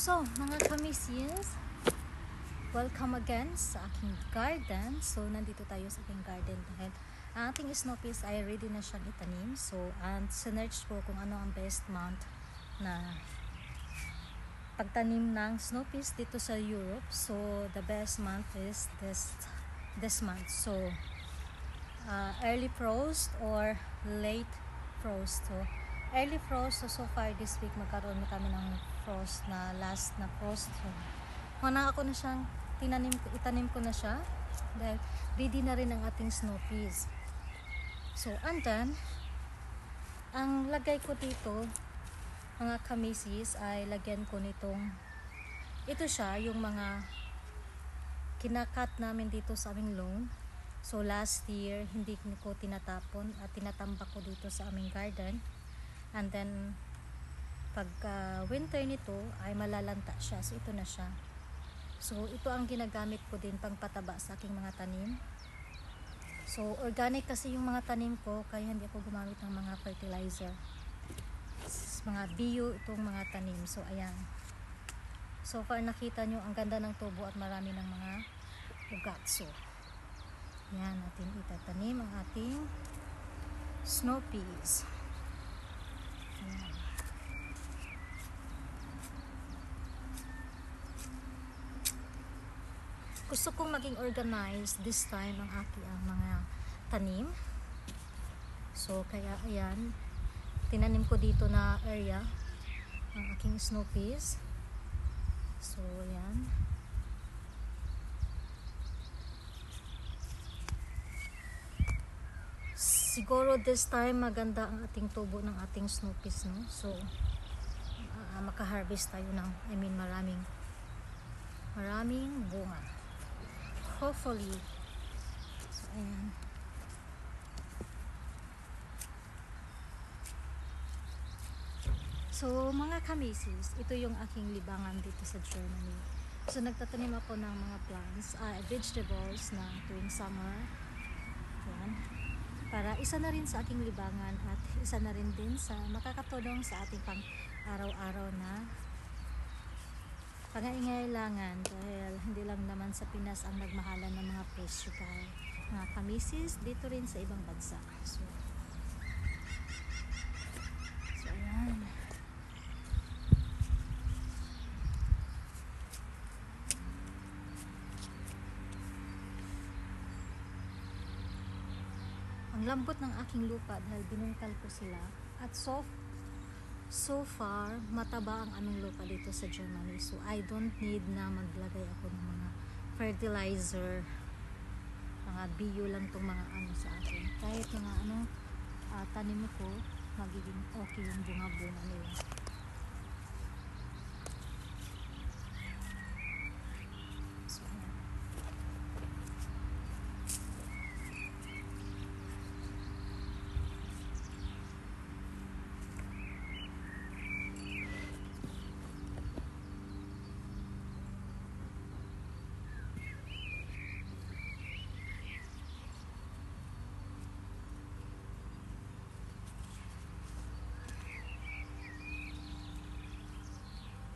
So, mga kamisins, welcome again sa aking garden. So, nandito tayo sa aking garden dahil ang ating snow peas ay ready na siyang itanim. So, and sinerch ko kung ano ang best month na pagtanim ng snow peas dito sa Europe. So, the best month is this month. So, early frost or late frost. So, early frost. So far this week magkaroon na kami ng frost na last na frost. So, ako na siyang itanim ko na siya dahil ready na rin ang ating snow peas. So, and then ang lagay ko dito mga kamisis ay lagyan ko nitong ito siya, yung mga kinakat namin dito sa aming lawn. So last year hindi ko tinatapon at tinatambak ko dito sa aming garden, and then pag winter nito ay malalanta siya. So ito na siya. So ito ang ginagamit ko din pang pataba sa aking mga tanim. So organic kasi yung mga tanim ko, kaya hindi ako gumamit ng mga fertilizer, mga bio itong mga tanim. So ayan, so far nakita nyo ang ganda ng tubo at marami ng mga ugat. So yan, natin itatanim ang ating snow peas. Ayan. Gusto kong maging organized this time ang aking mga tanim. So kaya ayan, tinanim ko dito na area ang aking snow peas. So ayan. Siguro this time maganda ang ating tubo ng ating snow peas, no? So maka-harvest tayo ng maraming bunga, hopefully. So ayan. So mga kamisis, ito yung aking libangan dito sa Germany. So nagtatanim ako ng mga plants, vegetables na tuwing summer. Ayan. Para isa na rin sa aking libangan at isa na rin din sa makakatulong sa ating pang araw-araw na pangangailangan, dahil hindi lang naman sa Pinas ang nagmahalan ng mga presyo, mga kamisis, dito rin sa ibang bansa. So ayan. Ang lambot ng aking lupa dahil binungkal ko sila, at so far mataba ang aming lupa dito sa Germany. So I don't need na maglagay ako ng mga fertilizer, mga bio lang tong mga sa akin. Kahit mga tanim ko, magiging okay yung bunga-bunga nila.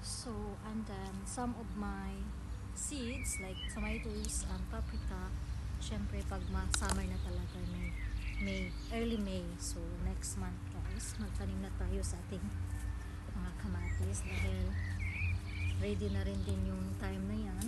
So, and then some of my seeds like tomatoes and paprika, syempre pag summer na talaga, early May. So next month guys, magtanim na tayo sa ating mga kamatis dahil ready na rin din yung time na yan.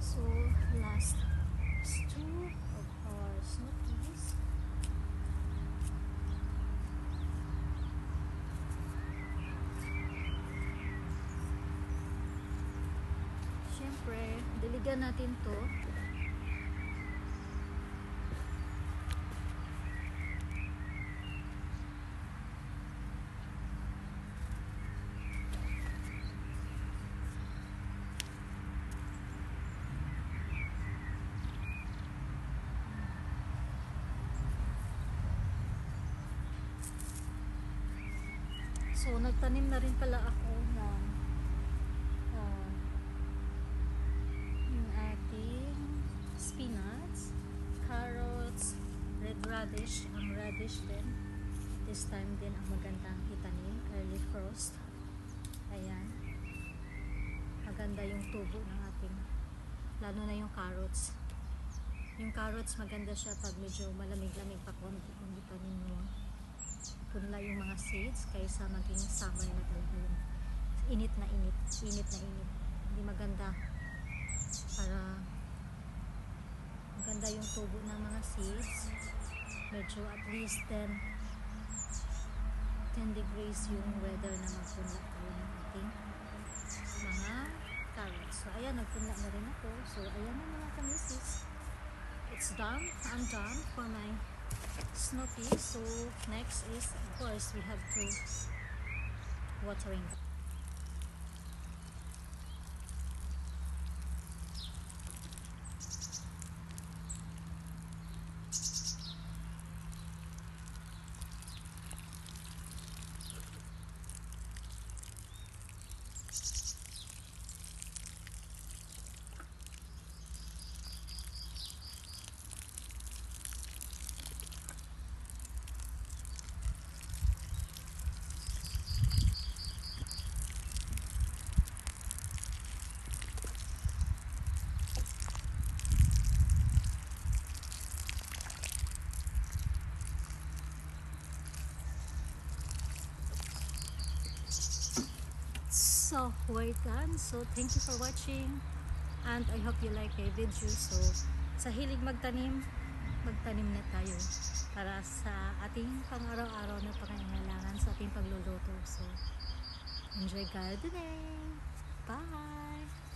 So last two of our snow peas. Siyempre, diligan natin to. So nagtanim na rin pala ako ng uh, yung ating spinach, carrots, red radish. Ang radish din this time din ang magandang itanim, early frost. Ayan, maganda yung tubo ng ating, lalo na yung carrots. Yung carrots maganda siya pag medyo malamig-lamig pa konti kung itanim mo. Punla yung mga seeds kaysa maging summer na talaga yung init na init. Hindi maganda para maganda yung tubo ng mga seeds. Medyo at least 10 degrees yung weather na magpunla tayo ng ating mga carrots. So ayan, nagpunla na rin ako. So ayan na mga kamisis. It's done. I'm done for my snow peas. So next is, of course, we have to watering. So we're done. So thank you for watching and I hope you like my video. So sa hilig magtanim na tayo para sa ating pang-araw-araw na pangangailangan sa ating pagluluto. So enjoy gardening. Bye!